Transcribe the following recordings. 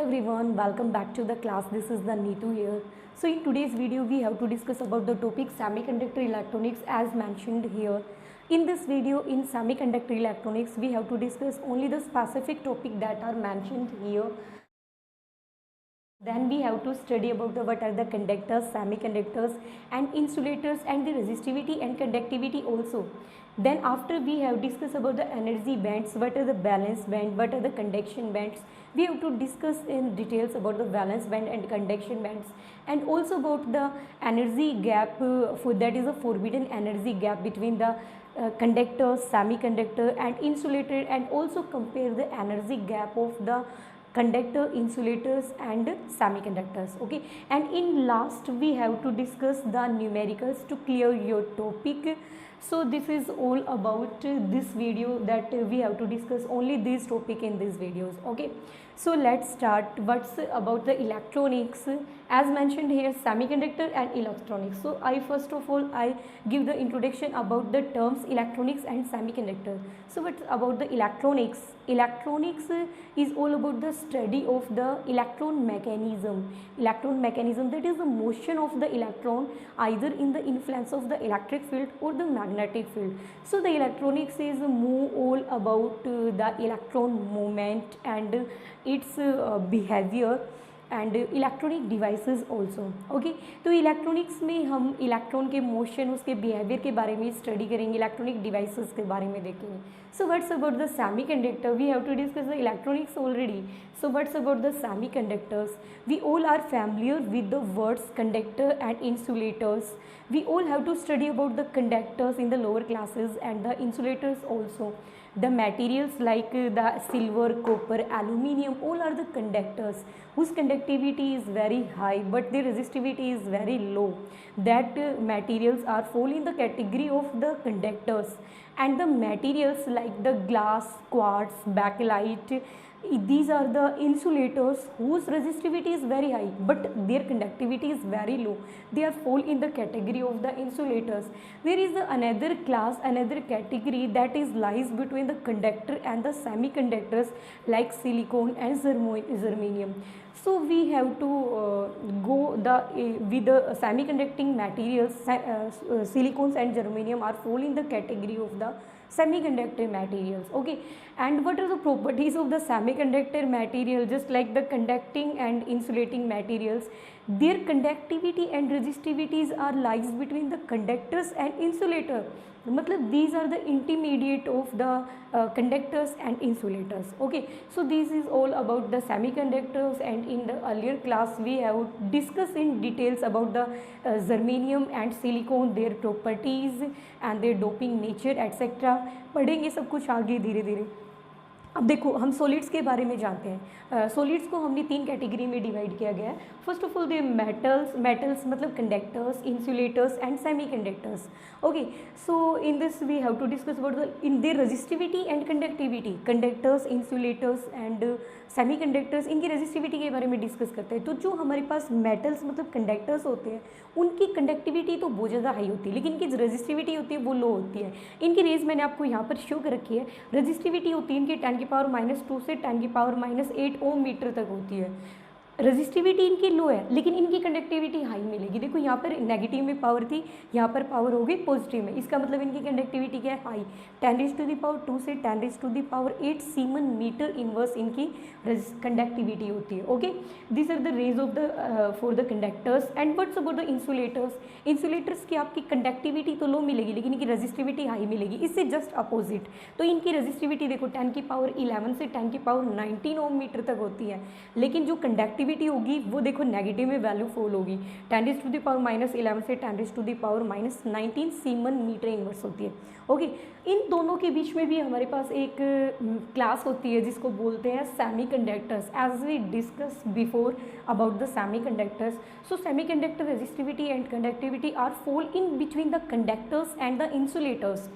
everyone, welcome back to the class. This is the Neetu here. So in today's video we have to discuss about the topic semiconductor electronics as mentioned here. In this video in semiconductor electronics we have to discuss only the specific topic that are mentioned here. Then we have to study about what are the conductors, semiconductors and insulators and the resistivity and conductivity also. Then after we have discussed about the energy bands, what are the valence band, what are the conduction bands. We have to discuss in details about the valence band and conduction bands, and also about the energy gap, that is a forbidden energy gap between the conductors, semiconductor and insulator, and also compare the energy gap of the conductor, insulators and semiconductors. Okay, and in last we have to discuss the numericals to clear your topic. So this is all about this video, that we have to discuss only this topic in these videos. Okay, so let's start. What's about the electronics? As mentioned here, semiconductor and electronics. So I first of all I give the introduction about the terms electronics and semiconductor. So what's about the electronics? Electronics is all about the study of the electron mechanism. Electron mechanism, that is the motion of the electron either in the influence of the electric field or the magnetic field. So the electronics is more all about the electron movement and its behavior and electronic devices also. Okay, तो electronics में हम electron के motion, उसके behaviour के बारे में study करेंगे, electronic devices के बारे में देखेंगे. So what's about the semiconductor? We have to discuss the electronics already. So what's about the semiconductors? We all are familiar with the words conductor and insulators. We all have to study about the conductors in the lower classes and the insulators also. The materials like the silver, copper, aluminium, all are the conductors whose conductivity is very high but their resistivity is very low. That materials are fall in the category of the conductors. And the materials like the glass, quartz, bakelite, these are the insulators whose resistivity is very high but their conductivity is very low. They are fall in the category of the insulators. There is another class, another category that is lies between the conductor and the semiconductors like silicon and germanium. So we have to go with the semiconducting materials. Silicons and germanium are fall in the category of the semiconductor materials. Okay, and what are the properties of the semiconductor material? Just like the conducting and insulating materials, their conductivity and resistivities are lies between the conductors and insulator. मतलब these are the intermediate of the conductors and insulators. Okay, so this is all about the semiconductors, and in the earlier class we have discussed in details about the germanium and silicon, their properties and their doping nature etc. पढ़ेंगे सब कुछ आगे धीरे धीरे. अब देखो हम solids के बारे में जानते हैं. सॉलिड्स को हमने 3 कैटेगरी में डिवाइड किया गया है. First of all the metals मतलब conductors, insulators and semiconductors. Okay, so in this we have to discuss about the in their resistivity and conductivity. Conductors, insulators and semiconductors, इनकी resistivity के बारे में discuss करते हैं. तो जो हमारे पास मेटल्स मतलब कंडक्टर्स होते हैं उनकी कंडक्टिविटी तो बहुत ज़्यादा हाई होती है, लेकिन इनकी रेजिस्टिविटी होती है वो लो होती है. इनकी रेंज मैंने आपको यहाँ पर शो कर रखी है. रेजिस्टिविटी होती है इनकी 10⁻² से 10⁻8 ओम मीटर तक होती है. रेजिस्टिविटी इनकी लो है लेकिन इनकी कंडक्टिविटी हाई मिलेगी. देखो यहाँ पर नेगेटिव में पावर थी, यहाँ पर पावर हो गई पॉजिटिव में. इसका मतलब इनकी कंडक्टिविटी क्या है? हाई. 10⁻² से 10⁻8 सीमन मीटर इनवर्स इनकी कंडक्टिविटी होती है. Okay, this are the range of the for the conductors. And what's about the insulators? Insulators की आपकी कंडक्टिविटी तो लो मिलेगी लेकिन इनकी रेजिस्टिविटी हाई मिलेगी. इससे जस्ट अपोजिट. तो इनकी रेजिस्टिविटी देखो 10⁻11 से 10⁻19 ओम मीटर तक होती है, लेकिन जो कंडक्टिविटी होगी वो देखो नेगेटिव में वैल्यू फॉल होगी. 10⁻11 से 10⁻19 सीमन मीटर इनवर्स होती है. ओके, इन दोनों के बीच में भी हमारे पास एक क्लास होती है जिसको बोलते हैं semiconductors. As we discuss before about the semiconductors. So semiconductor resistivity and conductivity are fall in between the conductors and the insulators.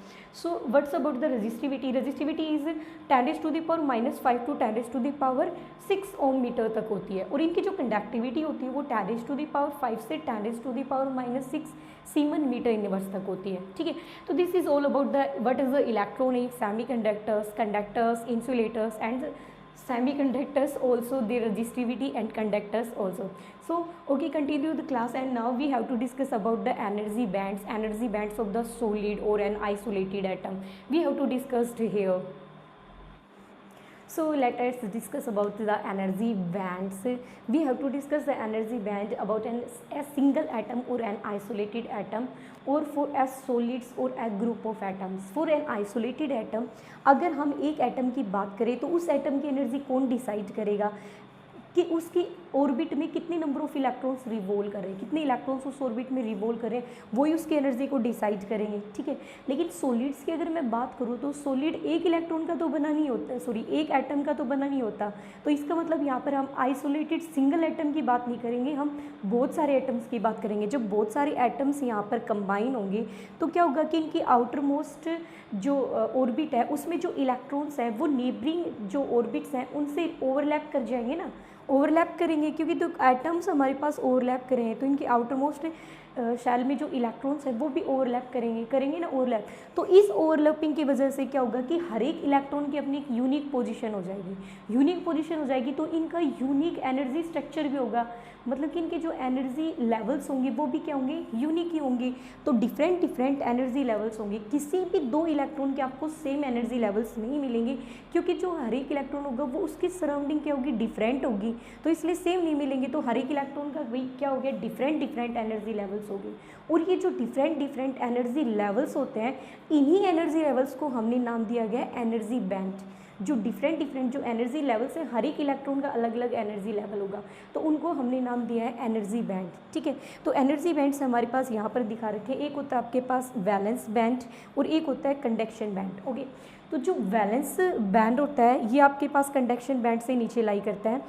So what's about the resistivity? Resistivity is 10⁻5 to 10⁻6 ohm metre तक होती है, और इनकी जो conductivity होती है वो 10⁻5 से 10⁻6 सीमन मीटर इनवर्स तक होती है. ठीक है, तो this is all about the what is the electronics, semiconductors, conductors, insulators and semiconductors also, the resistivity and conductors also. So okay, continue the class, and now we have to discuss about the energy bands of the solid or an isolated atom. We have to discuss here. So let us discuss about the energy bands. We have to discuss the energy band about a single atom or an isolated atom, or for a solids or a group of atoms. For an isolated atom, अगर हम एक atom की बात करें तो उस atom की energy कौन डिसाइड करेगा कि उसकी ऑर्बिट में कितने नंबर ऑफ इलेक्ट्रॉन्स रिवॉल्व करें, कितने इलेक्ट्रॉन्स उस ऑर्बिट में रिवॉल्व करें, वही उसकी एनर्जी को डिसाइड करेंगे, ठीक है। लेकिन सॉलिड्स की अगर मैं बात करूँ तो सॉलिड एक इलेक्ट्रॉन का तो बना नहीं होता, सॉरी एक एटम का तो बना नहीं होता। तो इसका मतलब यहाँ पर हम आइसोलेटेड सिंगल एटम की बात नहीं करेंगे, हम बहुत सारे एटम्स की बात करेंगे। जब बहुत सारे एटम्स यहाँ पर कंबाइन होंगे तो क्या होगा कि इनकी आउटर मोस्ट जो ऑर्बिट है उसमें जो इलेक्ट्रॉन्स हैं वो नेबरिंग जो ऑर्बिट्स हैं उनसे ओवरलैप कर जाएंगे ना, ओवरलैप करेंगे, क्योंकि तो एटम्स हमारे पास ओवरलैप कर रहे हैं तो इनके आउटर मोस्ट शेल में जो इलेक्ट्रॉन्स हैं वो भी ओवरलैप करेंगे ना ओवरलैप। तो इस ओवरलैपिंग की वजह से क्या होगा कि हर एक इलेक्ट्रॉन की अपनी एक यूनिक पोजीशन हो जाएगी, तो इनका यूनिक एनर्जी स्ट्रक्चर भी होगा, मतलब कि इनके जो एनर्जी लेवल्स होंगे वो भी क्या होंगे, यूनिक ही होंगे। तो डिफरेंट एनर्जी लेवल्स होंगे, किसी भी दो इलेक्ट्रॉन के आपको सेम एनर्जी लेवल्स नहीं मिलेंगे, क्योंकि जो हर एक इलेक्ट्रॉन होगा वो उसकी सराउंडिंग क्या होगी, डिफरेंट होगी, तो इसलिए सेम नहीं मिलेंगे। तो हर एक इलेक्ट्रॉन का वही क्या हो गया, डिफरेंट एनर्जी लेवल्स होगी। और ये जो डिफरेंट एनर्जी लेवल्स होते हैं, इन्हीं एनर्जी लेवल्स को हमने नाम दिया गया एनर्जी बैंड। जो डिफरेंट जो एनर्जी लेवल्स है, हर एक इलेक्ट्रॉन का अलग अलग एनर्जी लेवल होगा, तो उनको हमने नाम दिया है एनर्जी बैंड, ठीक है। तो एनर्जी बैंड्स हमारे पास यहाँ पर दिखा रखे हैं, एक होता है आपके पास वैलेंस बैंड और एक होता है कंडक्शन बैंड। ओके, तो जो वैलेंस बैंड होता है ये आपके पास कंडक्शन बैंड से नीचे लाई करता है।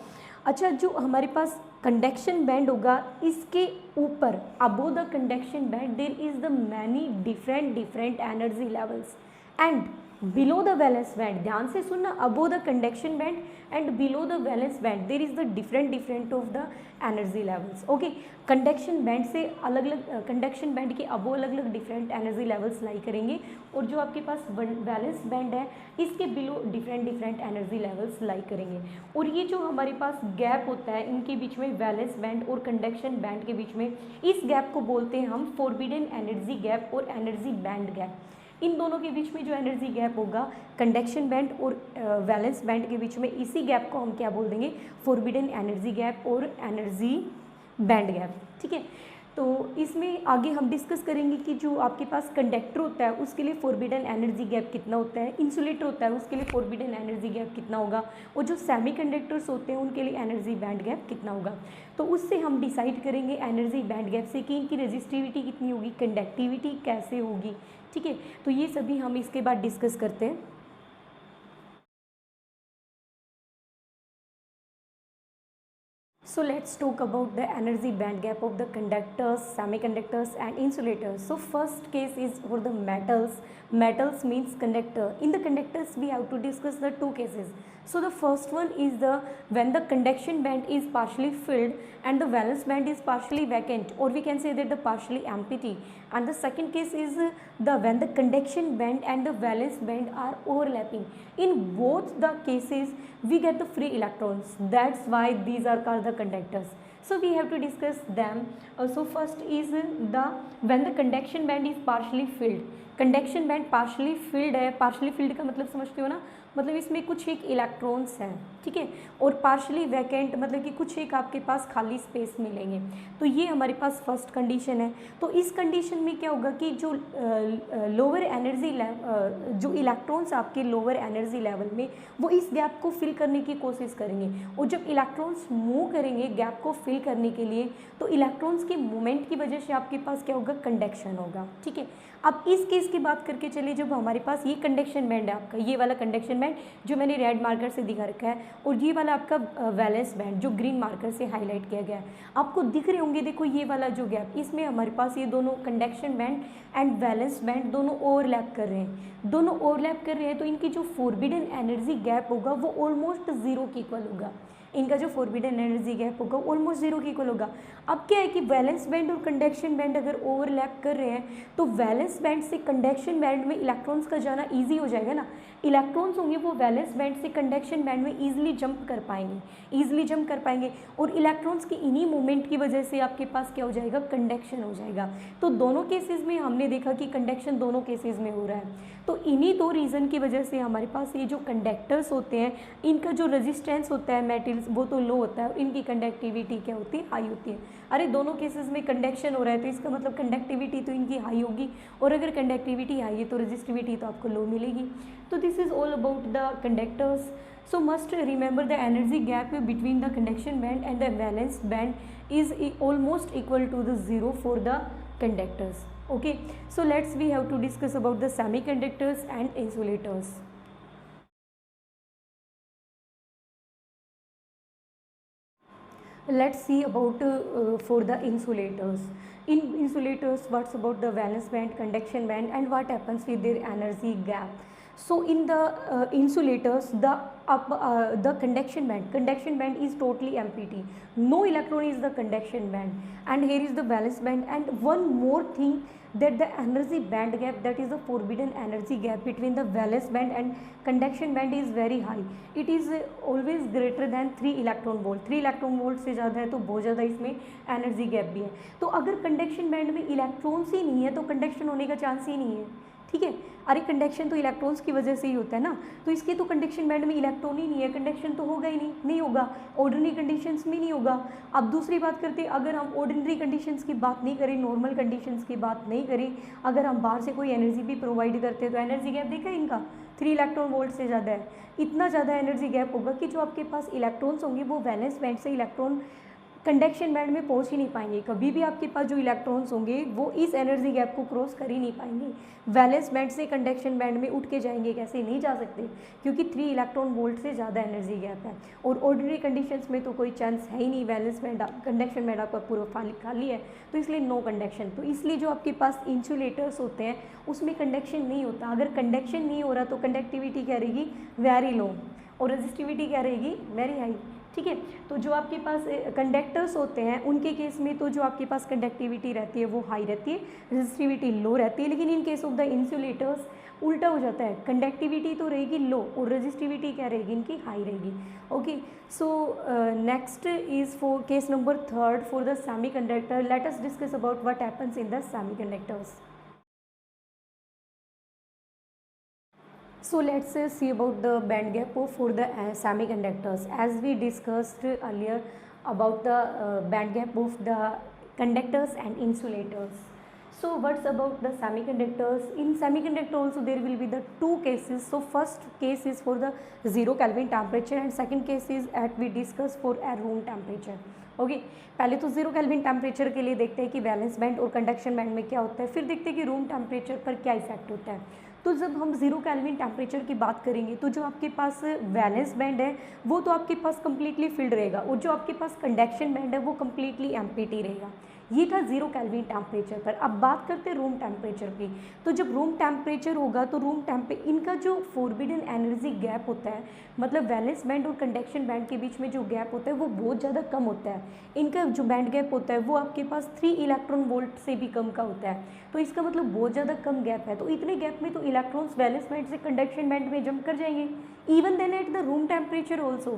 अच्छा, जो हमारे पास कंडक्शन बैंड होगा, इसके ऊपर above the conduction band there is the many different energy levels, and below the valence band, ध्यान से सुनना, above the conduction band and below the valence band there is the different of the energy levels. Okay, conduction band से अलग अलग, conduction band के अबो अलग अलग different energy levels लाई करेंगे, और जो आपके पास वैलेंस बैंड है इसके बिलो डिफरेंट एनर्जी लेवल्स लाई करेंगे। और ये जो हमारे पास गैप होता है इनके बीच में, वैलेंस बैंड और कंडक्शन बैंड के बीच में, इस गैप को बोलते हैं हम फॉरबिडन एनर्जी गैप और एनर्जी बैंड गैप। इन दोनों के बीच में जो एनर्जी गैप होगा कंडक्शन बैंड और वैलेंस बैंड के बीच में, इसी गैप को हम क्या बोल देंगे, फॉरबिडन एनर्जी गैप और एनर्जी बैंड गैप, ठीक है। तो इसमें आगे हम डिस्कस करेंगे कि जो आपके पास कंडक्टर होता है उसके लिए फॉरबिडन एनर्जी गैप कितना होता है, इंसुलेटर होता है उसके लिए फॉरबिडन एनर्जी गैप कितना होगा, और जो सेमीकंडक्टर्स होते हैं उनके लिए एनर्जी बैंड गैप कितना होगा। तो उससे हम डिसाइड करेंगे एनर्जी बैंड गैप से कि इनकी रेजिस्टिविटी कितनी होगी, कंडक्टिविटी कैसे होगी, ठीक है। तो ये सभी हम इसके बाद डिस्कस करते हैं। So let's talk about the energy band gap of the conductors, semiconductors and insulators. So first case is for the metals. Metals means conductor. In the conductors we have to discuss the two cases. So the first one is the when the conduction band is partially filled and the valence band is partially vacant, or we can say that the partially empty. And the second case is the when the conduction band and the valence band are overlapping. In both the cases we get the free electrons. That's why these are called the conductors. So we have to discuss them. So first is the when the conduction band is partially filled. Conduction band partially field है, partially field का मतलब समझते हो ना, मतलब इसमें कुछ एक इलेक्ट्रॉन्स हैं, ठीक है, और पार्शली वैकेंट मतलब कि कुछ एक आपके पास खाली स्पेस मिलेंगे। तो ये हमारे पास फर्स्ट कंडीशन है। तो इस कंडीशन में क्या होगा कि जो लोअर एनर्जी जो इलेक्ट्रॉन्स आपके लोअर एनर्जी लेवल में वो इस गैप को फिल करने की कोशिश करेंगे, और जब इलेक्ट्रॉन्स मूव करेंगे गैप को फिल करने के लिए तो इलेक्ट्रॉन्स के मूवमेंट की वजह से आपके पास क्या होगा, कंडक्शन होगा, ठीक है। अब इस केस की बात करके चलिए, जब हमारे पास ये कंडक्शन बैंड है आपका, ये वाला कंडक्शन बैंड जो मैंने रेड मार्कर से दिखा रखा है, और ये वाला आपका वैलेंस बैंड जो ग्रीन मार्कर से हाईलाइट किया गया है, आपको दिख रहे होंगे, देखो ये वाला जो गैप, इसमें हमारे पास ये दोनों conduction band and valence band दोनों ओवरलैप कर रहे हैं, तो इनकी जो फॉरबिडन एनर्जी गैप होगा वो ऑलमोस्ट जीरो के इक्वल होगा। इनका जो फोरबिडन एनर्जी गैप होगा ऑलमोस्ट जीरो के इक्वल होगा। अब क्या है कि वैलेंस बैंड और कंडक्शन बैंड अगर ओवरलैप कर रहे हैं तो वैलेंस बैंड से कंडक्शन बैंड में इलेक्ट्रॉन्स का जाना ईजी हो जाएगा ना। इलेक्ट्रॉन्स होंगे वो वैलेंस बैंड से कंडक्शन बैंड में ईजिली जंप कर पाएंगे और इलेक्ट्रॉन्स की इन्हीं मूवमेंट की वजह से आपके पास क्या हो जाएगा, कंडक्शन हो जाएगा। तो दोनों केसेस में हमने देखा कि कंडक्शन दोनों केसेस में हो रहा है। तो इन्हीं दो रीज़न की वजह से हमारे पास ये जो कंडक्टर्स होते हैं इनका जो रेजिस्टेंस होता है मेटल्स वो तो लो होता है और इनकी कंडक्टिविटी क्या होती है, हाई होती है। अरे दोनों केसेस में कंडक्शन हो रहा है तो इसका मतलब कंडक्टिविटी तो इनकी हाई होगी और अगर कंडक्टिविटी हाई है तो रेजिस्टिविटी तो आपको लो मिलेगी। तो this is all about the conductors. So must remember the energy gap between the conduction band and the valence band is almost equal to the zero for the conductors. Okay, so we have to discuss about the semiconductors and insulators. Let's see about for the insulators. In insulators, what's about the valence band, conduction band, and what happens with their energy gap. So in the insulators, the conduction band is totally empty. No electron is the conduction band, and here is the valence band. And one more thing, that the energy band gap, that is the forbidden energy gap between the valence band and conduction band is very high. It is always greater than 3 electron volt. 3 electron volt से ज़्यादा है तो बहुत ज़्यादा इसमें energy gap भी है। तो अगर कंडक्शन बैंड में इलेक्ट्रॉन्स ही नहीं है तो कंडक्शन होने का चांस ही नहीं है, ठीक है। अरे कंडक्शन तो इलेक्ट्रॉन्स की वजह से ही होता है ना, तो इसके तो कंडक्शन बैंड में इलेक्ट्रॉन ही नहीं है, कंडक्शन तो होगा ही नहीं होगा, ऑर्डिनरी कंडीशंस में नहीं होगा। अब दूसरी बात करते हैं, अगर हम ऑर्डिनरी कंडीशंस की बात नहीं करें, नॉर्मल कंडीशंस की बात नहीं करें, अगर हम बाहर से कोई एनर्जी भी प्रोवाइड करते हैं तो एनर्जी गैप देखा है इनका 3 इलेक्ट्रॉन वोल्ट से ज़्यादा है। इतना ज़्यादा एनर्जी गैप होगा कि जो आपके पास इलेक्ट्रॉन्स होंगे वो वैलेंस बैंड से इलेक्ट्रॉन कंडक्शन बैंड में पहुंच ही नहीं पाएंगे। कभी भी आपके पास जो इलेक्ट्रॉन्स होंगे वो इस एनर्जी गैप को क्रॉस कर ही नहीं पाएंगे। वैलेंस बैंड से कंडक्शन बैंड में उठ के जाएंगे कैसे, नहीं जा सकते, क्योंकि 3 इलेक्ट्रॉन वोल्ट से ज़्यादा एनर्जी गैप है। और ऑर्डिनरी कंडीशंस में तो कोई चांस है ही नहीं, वैलेंस बैंड कंडक्शन बैंड आपका पूरा खाली है, तो इसलिए नो कंडक्शन। तो इसलिए जो आपके पास इंसुलेटर्स होते हैं उसमें कंडक्शन नहीं होता। अगर कंडक्शन नहीं हो रहा तो कंडक्टिविटी क्या रहेगी, वेरी लो, और रेजिस्टिविटी क्या रहेगी, वेरी हाई, ठीक है। तो जो आपके पास कंडक्टर्स होते हैं उनके केस में तो जो आपके पास कंडक्टिविटी रहती है वो हाई रहती है, रेजिस्टिविटी लो रहती है। लेकिन in case of the insulators उल्टा हो जाता है, कंडक्टिविटी तो रहेगी लो और रेजिस्टिविटी क्या रहेगी, इनकी हाई रहेगी। Okay, so next is for case number 3 for the semiconductor. Let us discuss about what happens in the semiconductors. So let's see about the band gap for the semiconductors. As we discussed earlier about the band gap of the conductors and insulators. So what's about the semiconductors? In semiconductor also there will be the 2 cases. So first case is for the 0 Kelvin temperature and second case is at we discuss for a room temperature. Okay, पहले तो 0 kelvin temperature के लिए देखते हैं कि valence band और conduction band में क्या होता है, फिर देखते हैं कि रूम टेम्परेचर पर क्या इफेक्ट होता है। तो जब हम 0 केल्विन टेम्परेचर की बात करेंगे तो जो आपके पास वैलेंस बैंड है वो तो आपके पास कम्प्लीटली फिल्ड रहेगा और जो आपके पास कंडक्शन बैंड है वो कम्प्लीटली एम्प्टी रहेगा। ये था 0 केल्विन टेम्परेचर पर। अब बात करते हैं रूम टेम्परेचर की। तो जब रूम टेम्परेचर होगा तो इनका जो फोरबिडन एनर्जी गैप होता है, मतलब वैलेंस बैंड और कंडक्शन बैंड के बीच में जो गैप होता है वो बहुत ज़्यादा कम होता है। इनका जो बैंड गैप होता है वो आपके पास 3 इलेक्ट्रॉन वोल्ट से भी कम का होता है, तो इसका मतलब बहुत ज़्यादा कम गैप है। तो इतने गैप में तो इलेक्ट्रॉन्स वैलेंस बैंड से कंडक्शन बैंड में जंप कर जाएंगे। Even then at the room temperature also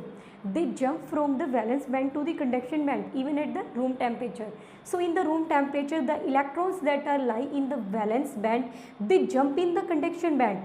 they jump from the valence band to the conduction band even at the room temperature. So in the room temperature the electrons that are lie in the valence band they jump in the conduction band.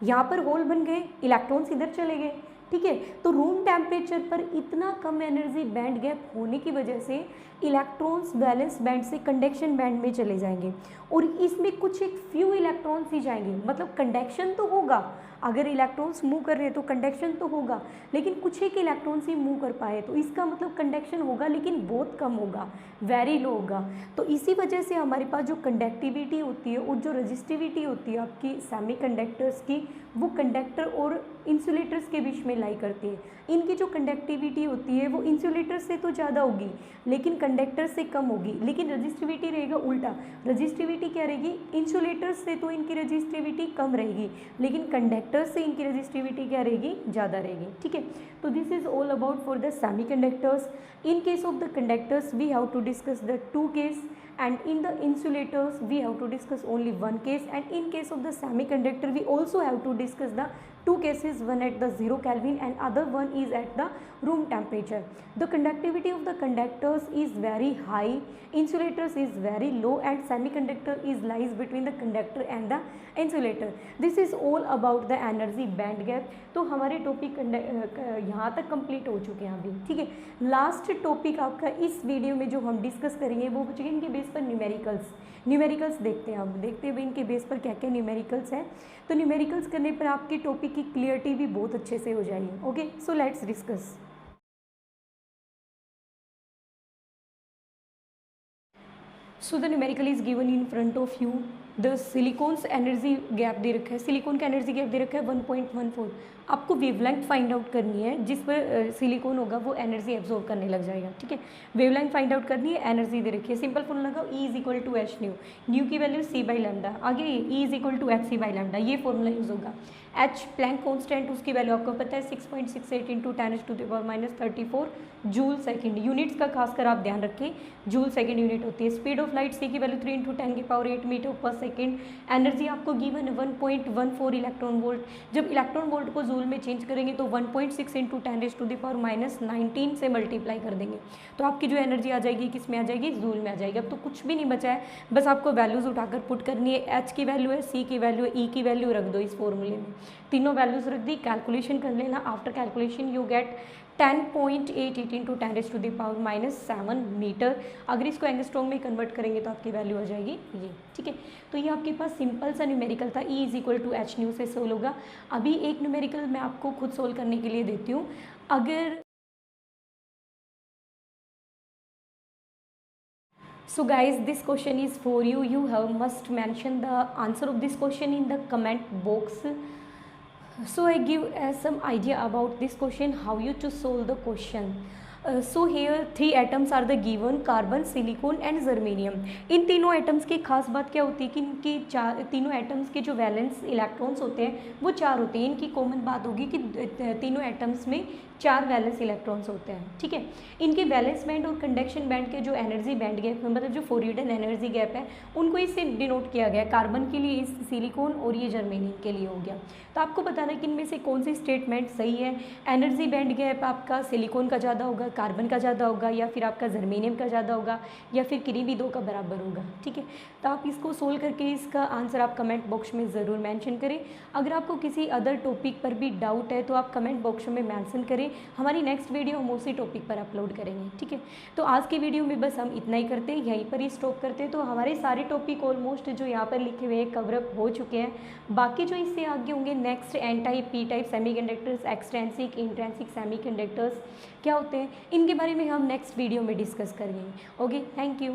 यहाँ पर whole बन गए, electrons इधर चले गए, ठीक है। तो रूम टेम्परेचर पर इतना कम एनर्जी बैंड गैप होने की वजह से इलेक्ट्रॉन्स वैलेंस बैंड से कंडक्शन बैंड में चले जाएंगे और इसमें कुछ एक फ्यू इलेक्ट्रॉन्स ही जाएंगे। मतलब कंडक्शन तो होगा, अगर इलेक्ट्रॉन्स मूव कर रहे हैं तो कंडक्शन तो होगा, लेकिन कुछ एक इलेक्ट्रॉन्स ही मूव कर पाए, तो इसका मतलब कंडक्शन होगा लेकिन बहुत कम होगा, वेरी लो होगा। तो इसी वजह से हमारे पास जो कंडक्टिविटी होती है और जो रेजिस्टिविटी होती है आपकी सेमीकंडक्टर्स की वो कंडक्टर और इंसुलेटर्स के बीच में लाई करती है। इनकी जो कंडक्टिविटी होती है वो इंसुलेटर से तो ज़्यादा होगी लेकिन कंडक्टर से कम होगी, लेकिन रजिस्टिविटी रहेगा उल्टा। रजिस्टिविटी क्या रहेगी, इंसुलेटर से तो इनकी रजिस्टिविटी कम रहेगी लेकिन कंडक्टर से इनकी रजिस्टिविटी क्या रहेगी, ज़्यादा रहेगी। ठीक है, तो this is all about for the semiconductors. In case of the conductors we have to discuss the two case, and in the insulators we have to discuss only one case, and in case of the semiconductor we also have to discuss the two cases, one at the 0 Kelvin and other one is at the room temperature. The conductivity of the conductors is very high, insulators is very low, and semiconductor is lies between the conductor and the insulator. This is all about the energy band gap. तो हमारे topic यहाँ तक complete हो चुके हैं अभी। ठीक है, लास्ट टॉपिक आपका इस वीडियो में जो हम डिस्कस करेंगे वो बचेंगे इनके बेस पर न्यूमेरिकल्स देखते हैं। हम देखते हैं भाई इनके बेस पर क्या क्या न्यूमेरिकल्स है। तो न्यूमेरिकल्स करने पर आपके टॉपिक की क्लियरिटी भी बहुत अच्छे से हो जाएगी। Okay, so let's discuss. So the numerical is given in front of you. The silicon's energy gap दे रखा है, सिलिकॉन का एनर्जी गैप दे रखा है 1.14। आपको वेवलेंथ फाइंड आउट करनी है जिस पर सिलिकॉन होगा वो एनर्जी एब्जॉर्ब करने लग जाएगा। ठीक है, वेवलेंथ फाइंड आउट करनी है, एनर्जी दे रखी है। सिंपल फॉर्मूला लगाओ, E is equal to H nu की वैल्यू सी बाई लैम्डा, आगे E is equal to H C by lambda, ये फॉर्मूला यूज होगा। एच प्लैंक कॉन्स्टेंट उसकी वैल्यू आपको पता है 6.68 इंटू 10⁻⁻34 जूल सेकेंड। यूनिट्स का खासकर आप ध्यान रखें, जूल सेकेंड यूनिट होती है। स्पीड ऑफ लाइट सी की वैल्यू 3 इंटू 10⁸ मीटर पर सेकेंड। एनर्जी आपको गिवन 1.14 इलेक्ट्रॉन वोल्ट। जब इलेक्ट्रॉन वोल्ट को जूल में चेंज करेंगे तो 1.6 इंटू 10⁻⁻19 से मल्टीप्लाई कर देंगे तो आपकी जो एनर्जी आ जाएगी किस में आ जाएगी, जूल में आ जाएगी। अब तो कुछ भी नहीं बचा है, बस आपको वैल्यूज उठाकर पुट करनी है। एच की वैल्यू है, सी की वैल्यू है, ई की वैल्यू रख दो इस फॉर्मूले में, तीनों वैल्यूज रख दी, कैलकुलेशन कर लेना। After calculation you get 10.88 into 10⁻⁻7 metre. अगर इसको एंगस्ट्रॉम में कन्वर्ट करेंगे तो आपकी वैल्यू आ जाएगी ये। ठीक है, तो ये आपके पास सिंपल सा न्यूमेरिकल था, E is equal to H nu से सोल्व होगा। अभी एक न्यूमेरिकल मैं आपको खुद सोल्व करने के लिए देती हूँ। अगर so guys, this question is for you. You have must mention the answer of this question in the comment box. So I give some idea about this question, how you to solve the question. So here 3 atoms are the given, carbon, silicon and germanium. इन तीनों atoms की खास बात क्या होती है कि इनकी तीनों एटम्स के जो वैलेंस इलेक्ट्रॉन्स होते हैं वो 4 होते हैं। इनकी कॉमन बात होगी कि तीनों एटम्स में 4 वैलेंस इलेक्ट्रॉन्स होते हैं। ठीक है, इनके वैलेंस बैंड और कंडक्शन बैंड के जो एनर्जी बैंड गैप है, मतलब जो फॉरवर्ड एनर्जी गैप है, उनको इससे डिनोट किया गया। कार्बन के लिए इस सिलिकॉन और ये जर्मेनियम के लिए हो गया। तो आपको बताना है कि इनमें से कौन सी स्टेटमेंट सही है। एनर्जी बैंड गैप आपका सिलिकॉन का ज़्यादा होगा, कार्बन का ज़्यादा होगा, या फिर आपका जर्मेनियम का ज़्यादा होगा, या फिर किन्हीं भी दो का बराबर होगा। ठीक है, तो आप इसको सोल्व करके इसका आंसर आप कमेंट बॉक्स में ज़रूर मेंशन करें। अगर आपको किसी अदर टॉपिक पर भी डाउट है तो आप कमेंट बॉक्स में मेंशन करें। हमारी नेक्स्ट वीडियो हम उसी टॉपिक पर अपलोड करेंगे। ठीक है, तो आज की वीडियो में बस हम इतना ही करते हैं, यहीं पर ही स्टॉप करते हैं। तो हमारे सारे टॉपिक ऑलमोस्ट जो यहाँ पर लिखे हुए हैं कवरअप हो चुके हैं। बाकी जो इससे आगे होंगे next N type, P type semiconductors, extrinsic, intrinsic semiconductors क्या होते हैं, इनके बारे में हम नेक्स्ट वीडियो में डिस्कस करेंगे। Okay, thank you.